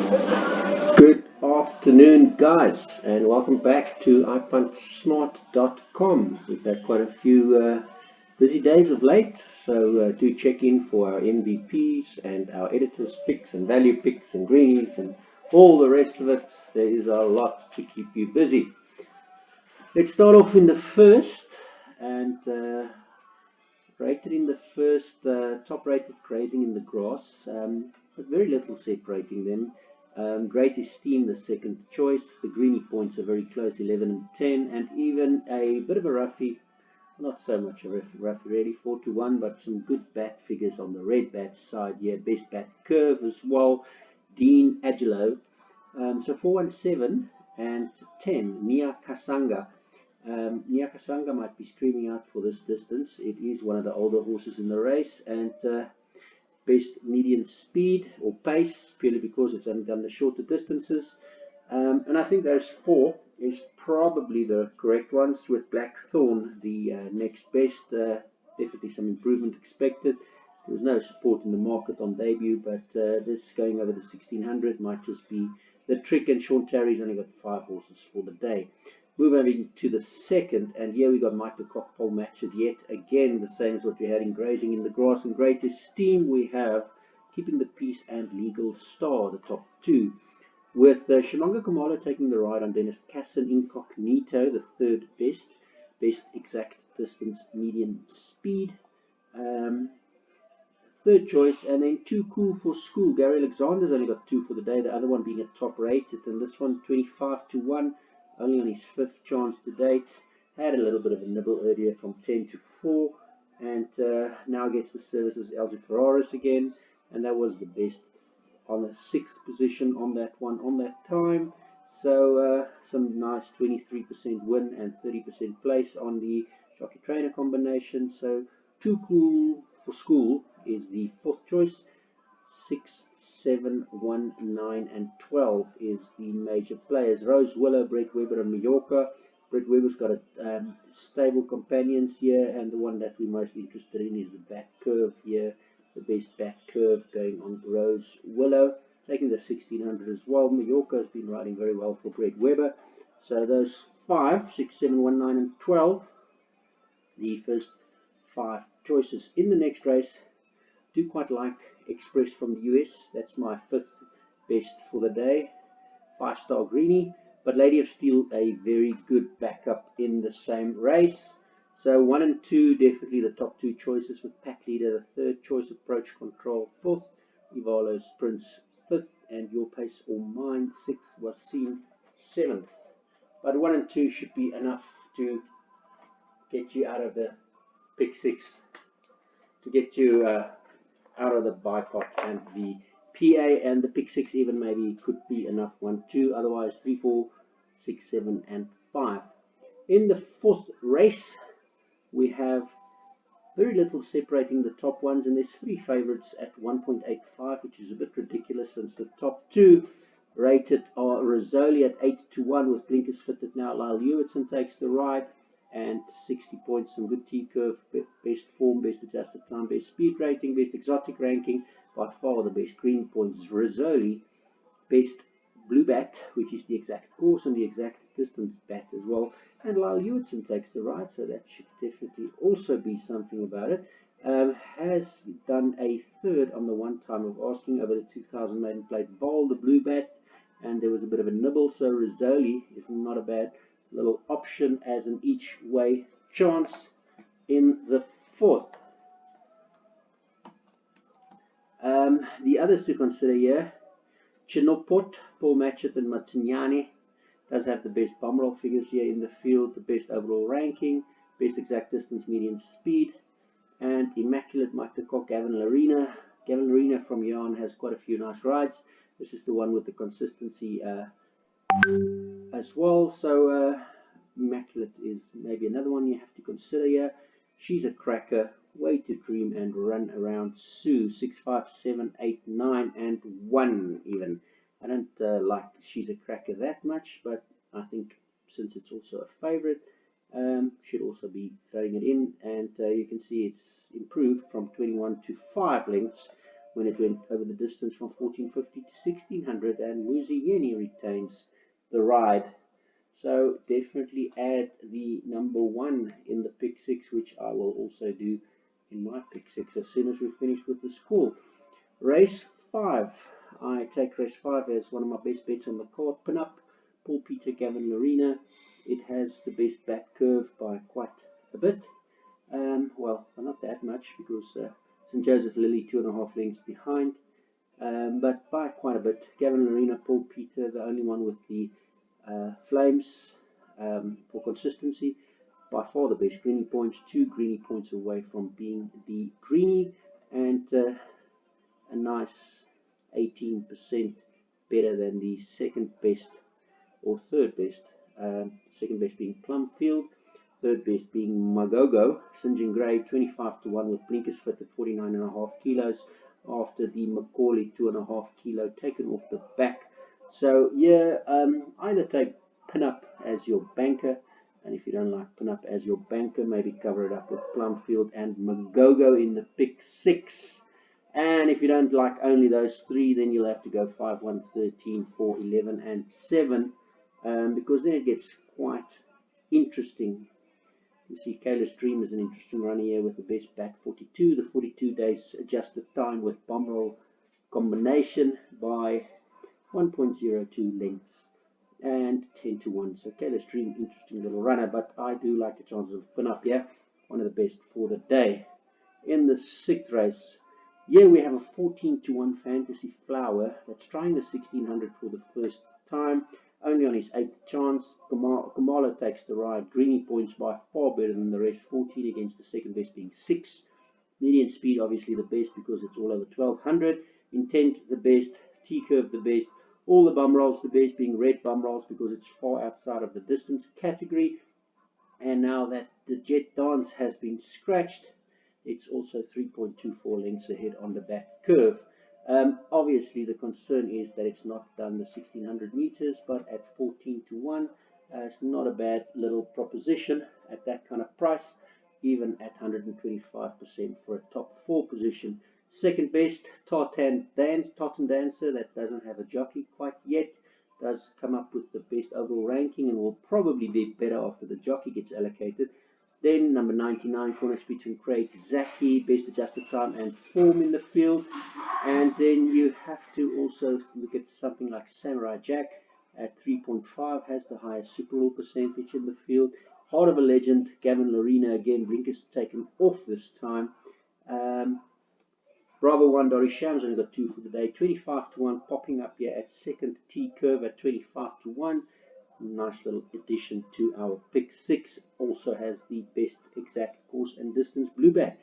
Good afternoon, guys, and welcome back to ipuntsmart.com. We've had quite a few busy days of late, so do check in for our MVPs and our editors' picks and value picks and greenies and all the rest of it. There is a lot to keep you busy. Let's start off in the first, and rated in the first, top rated grazing in the grass, but very little separating them. Great Esteem, the second choice. The greeny points are very close, 11 and 10, and even a bit of a roughie, not so much of a roughie really, 4 to 1, but some good bat figures on the red bat side here. Best bat curve as well, Dean Agelo. So 417 and 10, Nia Kasanga. Nia Kasanga might be screaming out for this distance. It is one of the older horses in the race, and best median speed or pace, purely because it's only done the shorter distances. And I think those four is probably the correct ones, with Blackthorn the next best. Definitely some improvement expected. There was no support in the market on debut, but this going over the 1600 might just be the trick, and Sean Terry's only got 5 horses for the day. Moving to the second, and here we got Mike the Cockpole matched yet again, the same as what we had in Grazing in the Grass. In Great Esteem, we have Keeping the Peace and Legal Star, the top two, with Shimanga Kamala taking the ride on Dennis Casson Incognito, the third best. Best exact distance, median speed. Third choice, and then Too Cool for School. Gary Alexander's only got 2 for the day, the other one being a top rated, and this one 25 to 1. Only on his 5th chance to date. Had a little bit of a nibble earlier from 10 to 4, and now gets the services Algie Ferraris again, and that was the best on the 6th position on that one on that time. So some nice 23% win and 30% place on the jockey trainer combination. So Too Cool for School is the 4th choice. 6, 7, 1, 9, and 12 is the major players. Rose Willow, Brett Weber, and Mallorca. Brett Weber's got a stable companions here, and the one that we're most interested in is the back curve here. The best back curve going on Rose Willow, taking the 1600 as well. Mallorca has been riding very well for Brett Weber. So those 5, 6, 7, 1, 9, and 12, the first 5 choices. In the next race, do quite like Express from the US. That's my 5th best for the day. 5-star greenie, but Lady of Steel a very good backup in the same race. So 1 and 2 definitely the top 2 choices, with Pack Leader the 3rd choice, Approach Control 4th, Ivalo's Prince 5th, and Your Pace or Mine 6th, was seen 7th. But 1 and 2 should be enough to get you out of the pick 6, to get you out of the boycott and the PA, and the pick 6 even maybe could be enough. 1, 2, otherwise 3, 4, 6, 7, and 5. In the 4th race, we have very little separating the top ones, and there's 3 favorites at 1.85, which is a bit ridiculous since the top 2 rated are Rizzoli at 8 to 1 with blinkers fitted now. Lyle Hewitson takes the ride, and 60 points, some good T-curve, best form, best adjusted time, best speed rating, best exotic ranking, by far the best green points is Rizzoli, best blue bat, which is the exact course and the exact distance bat as well, and Lyle Hewitson takes the ride, so that should definitely also be something about it. Has done a 3rd on the one time of asking over the 2000 maiden plate Vaal, the blue bat, and there was a bit of a nibble, so Rizzoli is not a bad little option as an each way chance in the 4th. The others to consider here, Chinopot, Paul Matchett, and Matsignani does have the best bum roll figures here in the field, the best overall ranking, best exact distance, median speed, and Immaculate, Mike the Cock, Gavin Larena. Gavin Larena from Yarn has quite a few nice rides. This is the one with the consistency as well. So Immaculate is maybe another one you have to consider here. She's a cracker. Way to Dream and Run Around Sue. 6, 5, 7, 8, 9, and 1 even. I don't like She's a Cracker that much, but I think since it's also a favorite, should also be throwing it in. And you can see it's improved from 21 to 5 lengths when it went over the distance from 1450 to 1600, and Muzieni retains the ride. So definitely add the number 1 in the pick 6, which I will also do in my pick 6 as soon as we're finished with the school. Race 5. I take race 5 as one of my best bets on the card. Pin up Paul Peter Gavin Lorena. It has the best back curve by quite a bit. Well, not that much, because St. Joseph Lily 2.5 lengths behind. But by quite a bit. Gavin Lorena, Paul Peter, the only one with the flames for consistency. By far the best. Greeny points, 2 greeny points away from being the greeny, and a nice 18% better than the second best or third best. Second best being Plumfield, third best being Magogo. St. Grey 25 to 1 with blinkers fit at 49.5 kilos after the Macaulay 2.5 kilo taken off the back. So yeah, either take Pinup as your banker, and if you don't like Pinup as your banker, maybe cover it up with Plumfield and Magogo in the pick 6. And if you don't like only those 3, then you'll have to go 5, 1, 13, 4, 11, and 7, because then it gets quite interesting. You see, Kayla's Dream is an interesting runner here with the best back 42, the 42 days adjusted time with bomb roll combination by 1.02 lengths and 10 to 1. So Kayla's Dream, interesting little runner, but I do like the chances of Pin Up here, one of the best for the day. In the 6th race, here we have a 14 to 1 Fantasy Flower that's trying the 1600 for the first time, only on his 8th chance. Kamala takes the ride. Greeny points by far better than the rest, 14 against the second best being 6. Median speed obviously the best because it's all over 1200. Intent the best, T-curve the best, all the bum rolls the best, being red bum rolls because it's far outside of the distance category. And now that the Jet Dance has been scratched, it's also 3.24 lengths ahead on the back curve. Obviously, the concern is that it's not done the 1600 meters, but at 14 to 1, it's not a bad little proposition at that kind of price, even at 125% for a top 4 position. Second best, Tartan Dancer, that doesn't have a jockey quite yet, does come up with the best overall ranking and will probably be better after the jockey gets allocated. Then number 99, Corner Speech and Craig Zaki, best adjusted time and form in the field. And then you have to also look at something like Samurai Jack at 3.5, has the highest super rule percentage in the field. Heart of a Legend, Gavin Lorena again, blinkers taken off this time. Bravo 1, Dory Shams only got 2 for the day, 25 to 1, popping up here at second T curve at 25 to 1. Nice little addition to our pick 6. Also has the best exact course and distance Blue Bat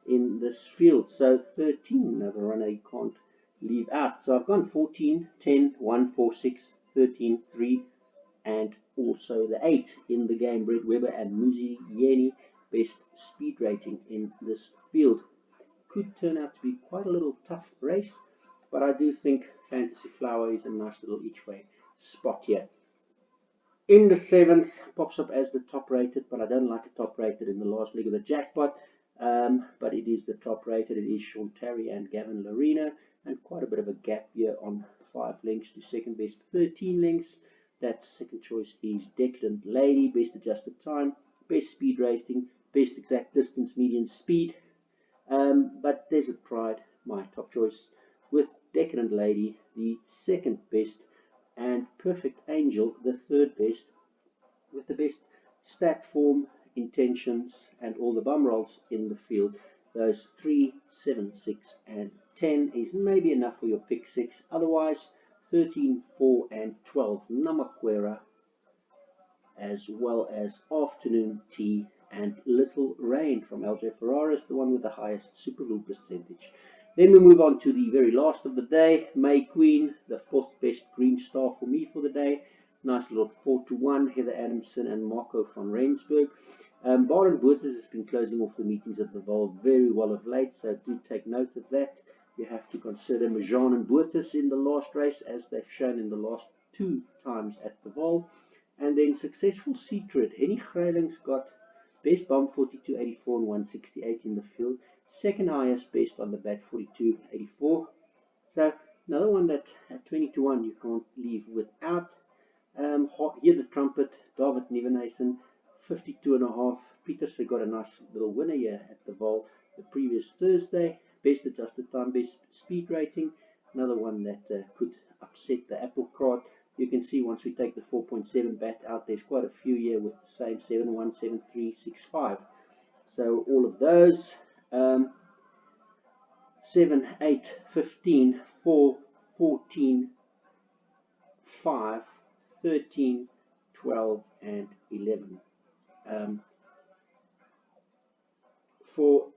in this field. So 13, another runner you can't leave out. So I've gone 14, 10, 1, 4, 6, 13, 3, and also the 8 in the game. Brett Weber and Muzi Yeni, best speed rating in this field. Could turn out to be quite a little tough race, but I do think Fantasy Flower is a nice little each way spot here. In the 7th, pops up as the top rated, but I don't like a top rated in the last leg of the jackpot. But it is the top rated. It is Sean Terry and Gavin Lorena, and quite a bit of a gap here on 5 lengths to second best 13 lengths. That second choice is Decadent Lady, best adjusted time, best speed rating, best exact distance, median speed. But Desert Pride, my top choice, with Decadent Lady, the second best, and Perfect Angel, the third best, with the best stat form, intentions, and all the bum rolls in the field. Those 3, 7, 6, and 10 is maybe enough for your pick 6. Otherwise, 13, 4, and 12, Namaquera, as well as Afternoon Tea and Little Rain from LJ Ferraris, the one with the highest super rule percentage. Then we move on to the very last of the day, May Queen, the 4th best green star for me for the day. Nice little 4 to 1, Heather Adamson and Marco van Rensburg. Baron Boertes has been closing off the meetings at the Vaal very well of late, so do take note of that. You have to consider Majan and Boertes in the last race, as they've shown in the last 2 times at the Vaal. And then Successful Secret, Henny Greiling's got best bump 42.84 and 168 in the field. second highest based on the bet 42.84. So another one that at 20 to 1 you can't leave without. Hear the Trumpet, David Nevenason, 52.5. Peterson got a nice little winner here at the Vaal the previous Thursday. Best adjusted time, best speed rating. Another one that could upset the apple cart. You can see once we take the 4.7 bat out, there's quite a few here with the same 7-1, 7-3, 6-5. So all of those. 7, 8, 15, 4, 14, 5, 13, 12, and 11. For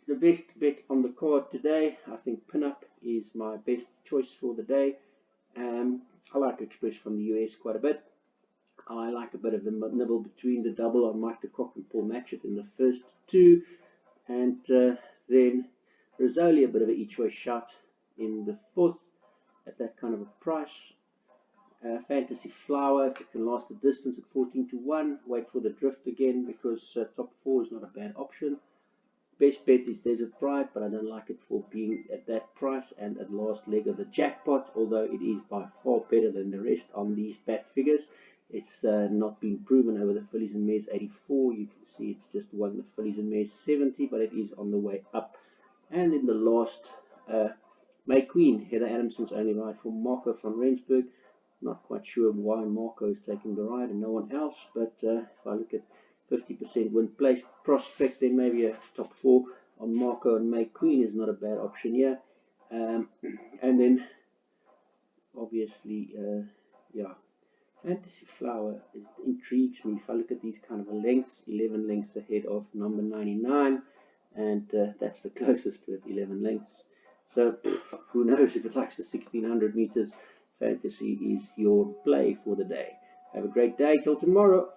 the best bet on the card today, I think Pinup is my best choice for the day. I like Express from the US quite a bit. I like a bit of the nibble between the double on Mike the Cock and Paul Matchett in the first two, and then Rizzoli a bit of an each-way shot in the fourth at that kind of a price. Fantasy Flower, if it can last the distance at 14 to 1, wait for the drift again because top 4 is not a bad option. Best bet is Desert Pride, but I don't like it for being at that price and at last leg of the jackpot, although it is by far better than the rest on these bet figures. It's not been proven over the Fillies and Mares 84. You can see it's just won the Fillies and Mares 70, but it is on the way up. And in the last, May Queen, Heather Adamson's only ride for Marco van Rensburg. Not quite sure why Marco is taking the ride and no one else, but if I look at 50% win place prospect, then maybe a top 4 on Marco and May Queen is not a bad option here. And then obviously, yeah, Fantasy Flower, it intrigues me. If I look at these kind of lengths, 11 lengths ahead of number 99, and that's the closest to it, 11 lengths. So who knows, if it likes the 1600 meters, Fantasy is your play for the day. Have a great day till tomorrow.